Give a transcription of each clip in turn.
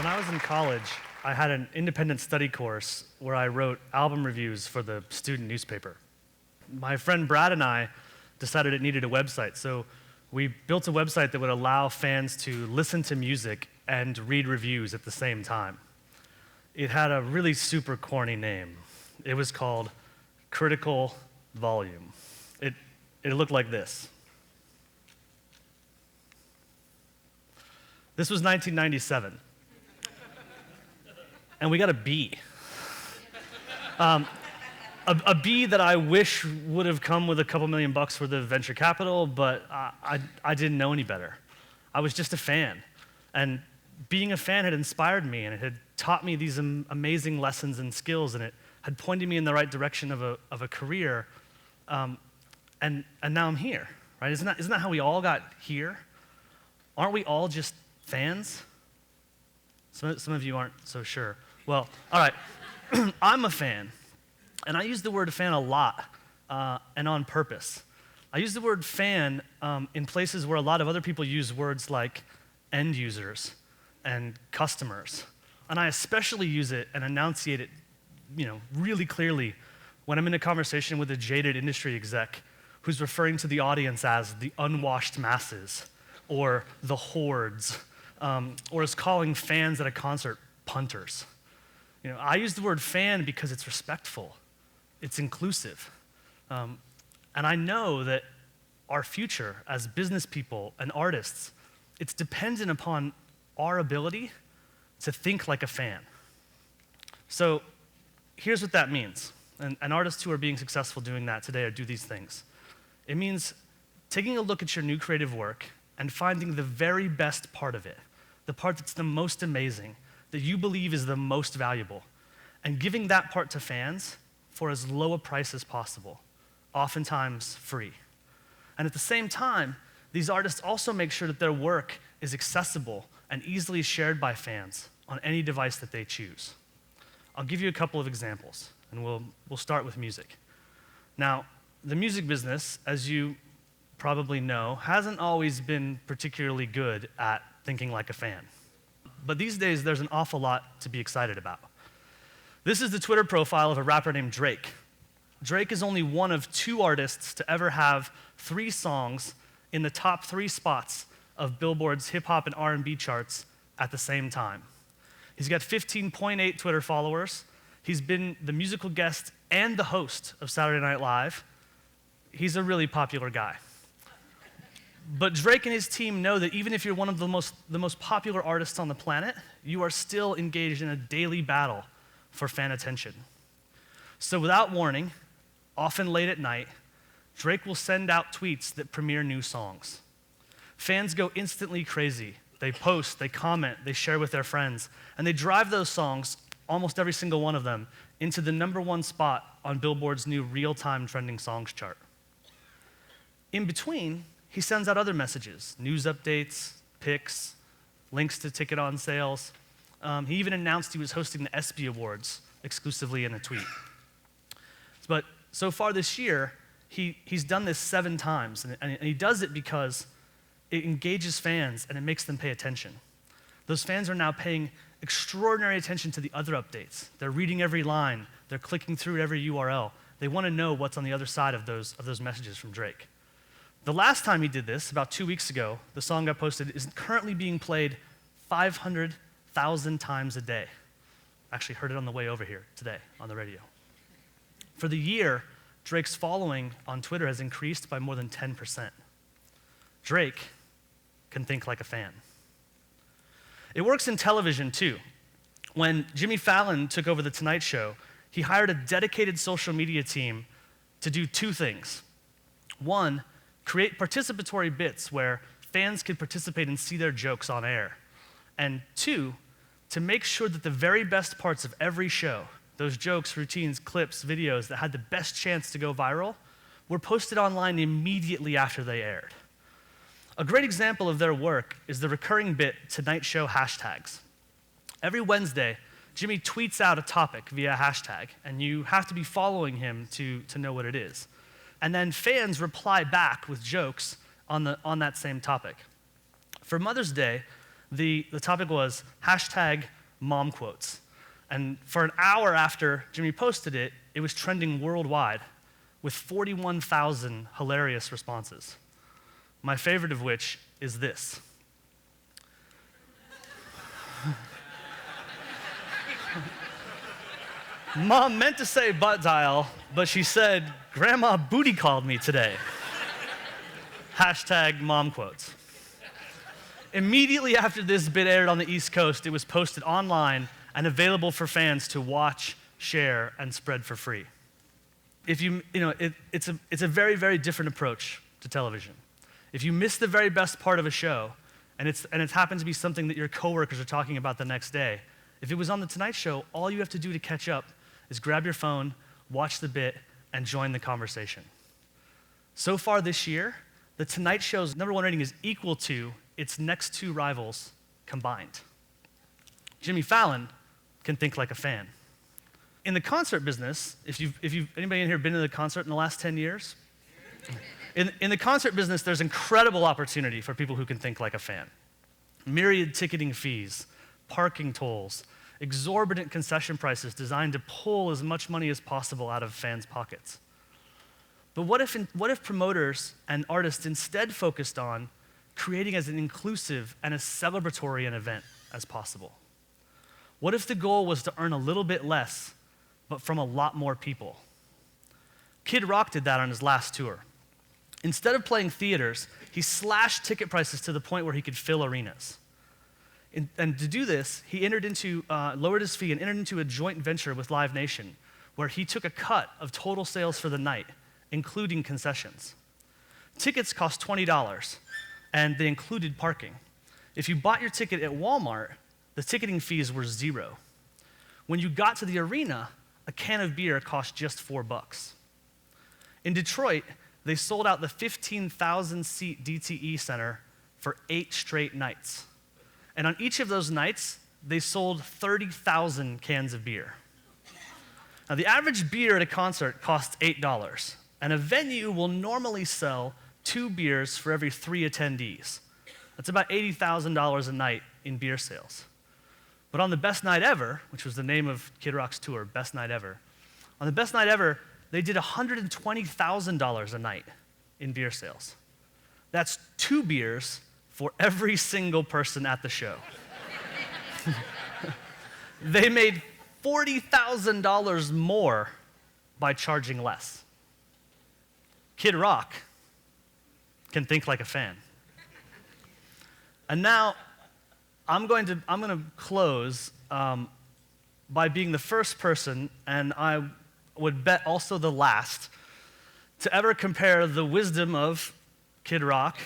When I was in college, I had an independent study course where I wrote album reviews for the student newspaper. My friend Brad and I decided it needed a website, so we built a website that would allow fans to listen to music and read reviews at the same time. It had a really super corny name. It was called Critical Volume. It looked like this. This was 1997. And we got a B. A B that I wish would have come with a couple $1 million worth of venture capital, but I didn't know any better. I was just a fan. And being a fan had inspired me, and it had taught me these amazing lessons and skills, and it had pointed me in the right direction of a career. And now I'm here, right? Isn't that how we all got here? Aren't we all just fans? Some of you aren't so sure. Well, all right, I'm a fan, and I use the word fan a lot, and on purpose. I use the word fan in places where a lot of other people use words like end users and customers, and I especially use it and enunciate it, really clearly when I'm in a conversation with a jaded industry exec who's referring to the audience as the unwashed masses, or the hordes, or is calling fans at a concert punters. I use the word fan because it's respectful, it's inclusive, and I know that our future as business people and artists, it's dependent upon our ability to think like a fan. So here's what that means, and artists who are being successful doing that today do these things. It means taking a look at your new creative work and finding the very best part of it, the part that's the most amazing, that you believe is the most valuable, and giving that part to fans for as low a price as possible, oftentimes free. And at the same time, these artists also make sure that their work is accessible and easily shared by fans on any device that they choose. I'll give you a couple of examples, and we'll start with music. Now, the music business, as you probably know, hasn't always been particularly good at thinking like a fan. But these days, there's an awful lot to be excited about. This is the Twitter profile of a rapper named Drake. Drake is only one of 2 artists to ever have 3 songs in the top 3 spots of Billboard's hip-hop and R&B charts at the same time. He's got 15.8 Twitter followers. He's been the musical guest and the host of Saturday Night Live. He's a really popular guy. But Drake and his team know that even if you're one of the most popular artists on the planet, you are still engaged in a daily battle for fan attention. So without warning, often late at night, Drake will send out tweets that premiere new songs. Fans go instantly crazy. They post, they comment, they share with their friends, and they drive those songs, almost every single one of them, into the #1 spot on Billboard's new real-time trending songs chart. In between, he sends out other messages, news updates, pics, links to ticket on sales. He even announced he was hosting the ESPY Awards exclusively in a tweet. But so far this year, he's done this 7 times, and he does it because it engages fans and it makes them pay attention. Those fans are now paying extraordinary attention to the other updates. They're reading every line, they're clicking through every URL. They want to know what's on the other side of those messages from Drake. The last time he did this, about 2 weeks ago, the song I posted is currently being played 500,000 times a day. Actually heard it on the way over here today on the radio. For the year, Drake's following on Twitter has increased by more than 10%. Drake can think like a fan. It works in television too. When Jimmy Fallon took over The Tonight Show, he hired a dedicated social media team to do 2 things. 1, create participatory bits where fans could participate and see their jokes on air. And 2, to make sure that the very best parts of every show, those jokes, routines, clips, videos that had the best chance to go viral, were posted online immediately after they aired. A great example of their work is the recurring bit Tonight Show hashtags. Every Wednesday, Jimmy tweets out a topic via hashtag, and you have to be following him to know what it is. And then fans reply back with jokes on that same topic. For Mother's Day, The topic was hashtag mom quotes. And for an hour after Jimmy posted it, it was trending worldwide with 41,000 hilarious responses. My favorite of which is this. Mom meant to say butt dial, but she said, Grandma booty called me today. Hashtag mom quotes. Immediately after this bit aired on the East Coast, it was posted online and available for fans to watch, share, and spread for free. It's a very, very different approach to television. If you miss the very best part of a show, and it happens to be something that your coworkers are talking about the next day, if it was on The Tonight Show, all you have to do to catch up is grab your phone, watch the bit, and join the conversation. So far this year, The Tonight Show's #1 rating is equal to its next two rivals combined. Jimmy Fallon can think like a fan. In the concert business, anybody in here been to the concert in the last 10 years? In the concert business, there's incredible opportunity for people who can think like a fan. Myriad ticketing fees, parking tolls, exorbitant concession prices designed to pull as much money as possible out of fans' pockets. But what if promoters and artists instead focused on creating as an inclusive and as celebratory an event as possible? What if the goal was to earn a little bit less, but from a lot more people? Kid Rock did that on his last tour. Instead of playing theaters, he slashed ticket prices to the point where he could fill arenas. And to do this, he lowered his fee and entered into a joint venture with Live Nation, where he took a cut of total sales for the night, including concessions. Tickets cost $20, and they included parking. If you bought your ticket at Walmart, the ticketing fees were $0. When you got to the arena, a can of beer cost just $4. In Detroit, they sold out the 15,000-seat DTE Center for 8 straight nights. And on each of those nights, they sold 30,000 cans of beer. Now, the average beer at a concert costs $8, and a venue will normally sell 2 beers for every 3 attendees. That's about $80,000 a night in beer sales. But on the Best Night Ever, which was the name of Kid Rock's tour, Best Night Ever, on the Best Night Ever, they did $120,000 a night in beer sales. That's 2 beers for every single person at the show. They made $40,000 more by charging less. Kid Rock can think like a fan. And now, I'm going to close by being the first person, and I would bet also the last, to ever compare the wisdom of Kid Rock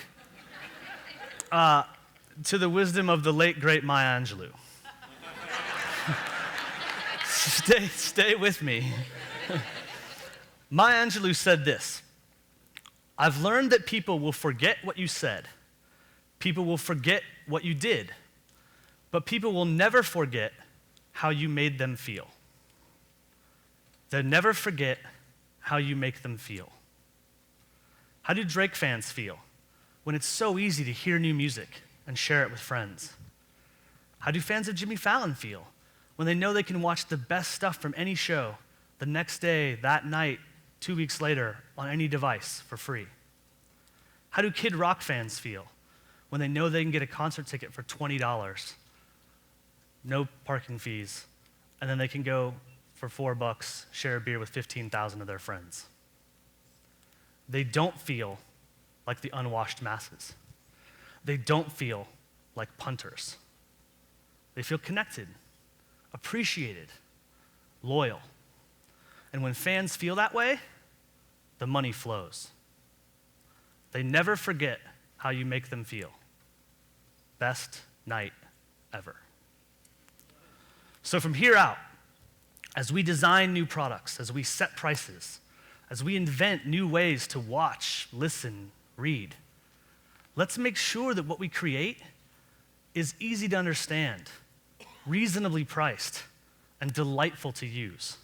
to the wisdom of the late, great Maya Angelou. Stay with me. Maya Angelou said this: I've learned that people will forget what you said. People will forget what you did. But people will never forget how you made them feel. They'll never forget how you make them feel. How do Drake fans feel when it's so easy to hear new music and share it with friends? How do fans of Jimmy Fallon feel when they know they can watch the best stuff from any show the next day, that night, 2 weeks later, on any device for free? How do Kid Rock fans feel when they know they can get a concert ticket for $20, no parking fees, and then they can go for $4, share a beer with 15,000 of their friends? They don't feel like the unwashed masses. They don't feel like punters. They feel connected, appreciated, loyal. And when fans feel that way, the money flows. They never forget how you make them feel. Best night ever. So from here out, as we design new products, as we set prices, as we invent new ways to watch, listen, read, let's make sure that what we create is easy to understand, reasonably priced, and delightful to use.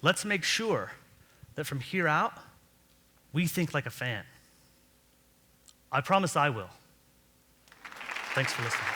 Let's make sure that from here out, we think like a fan. I promise I will. Thanks for listening.